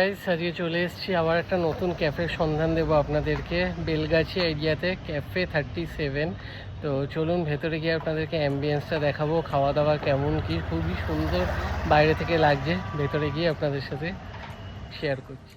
আজকে চলে এসেছি আবার একটা নতুন ক্যাফের সন্ধান দেবো আপনাদেরকে বেলগাছি এরিয়াতে ক্যাফে 37। তো চলুন ভেতরে গিয়ে আপনাদেরকে অ্যাম্বিয়েন্সটা দেখাবো, খাওয়া দাওয়া কেমন কি, খুবই সুন্দর বাইরে থেকে লাগছে, ভেতরে গিয়ে আপনাদের সাথে শেয়ার করছি।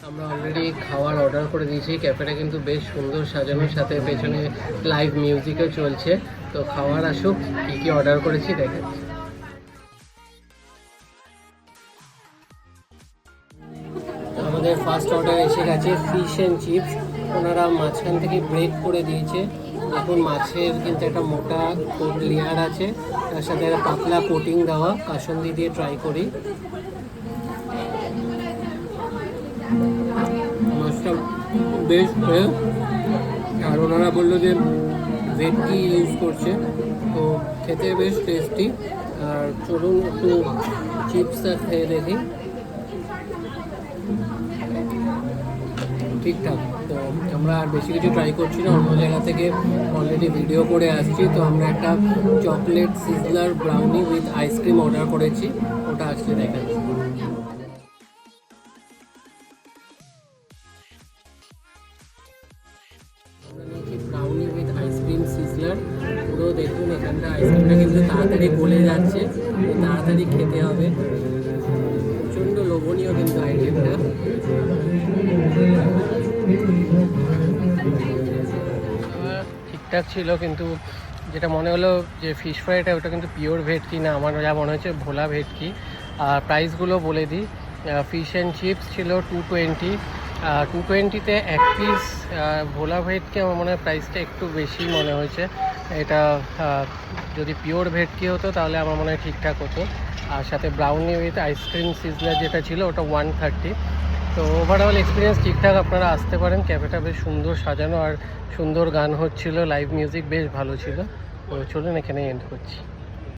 আমরা অলরেডি খাওয়ার অর্ডার করে দিয়েছি। ক্যাফেটা কিন্তু বেশ সুন্দর সাজানোর সাথে পেছনে লাইভ মিউজিকও চলছে। তো খাওয়ার আসুক, কী কী অর্ডার করেছি দেখাচ্ছি। আমাদের ফার্স্ট অর্ডার এসে গেছে ফিশ অ্যান্ড চিপস। ওনারা মাঝখান থেকে ব্রেক করে দিয়েছে। এখন মাছের কিন্তু একটা মোটা কোট লেয়ার আছে, তার সাথে একটা পাতলা কোটিং দেওয়া। কাসুন্দি দিয়ে ট্রাই করি। মাছটা বেশ ফ্রেশ, আর ওনারা বললো যে ভেটকি ইউজ করছে, তো খেতে বেশ টেস্টি। আর চলুন একটু চিপসটা খেয়ে দেখি। ঠিকঠাক। তো আমরা আর বেশি কিছু ট্রাই করছি না, অন্য জায়গা থেকে অলরেডি ভিডিও করে আসছি। তো আমরা একটা chocolate sizzler brownie with ice cream order করেছি, ওটা আসলে দেখাচ্ছি। Brownie with ice cream sizzler. পুরো দেখুন এখানটা আইসক্রিমটা কিন্তু তাড়াতাড়ি গলে যাচ্ছে, তাড়াতাড়ি খেতে হবে। প্রচণ্ড লোভনীয় কিন্তু আইটেমটা। ঠিকঠাক ছিল, কিন্তু যেটা মনে হলো যে ফিশ ফ্রাইটা ওটা কিন্তু পিওর ভেটকি না, আমার যা মনে হচ্ছে ভোলা ভেটকি। আর প্রাইসগুলো বলে দিই। ফিশ অ্যান্ড চিপস ছিল 220। 220-তে এক পিস ভোলা ভেটকি আমার মনে হয় প্রাইসটা একটু বেশি মনে হয়েছে। এটা যদি পিওর ভেটকি হতো তাহলে আমার মনে হয় ঠিকঠাক হতো। আর সাথে ব্রাউনি উইথ আইসক্রিম সিজলার যেটা ছিল ওটা 130। তো ওভারঅল এক্সপিরিয়েন্স ঠিকঠাক, আপনারা আসতে পারেন। ক্যাফেটা বেশ সুন্দর সাজানো আর সুন্দর গান হচ্ছিল, লাইভ মিউজিক বেশ ভালো ছিল। তো চলুন এখানেই এন্ড করছি।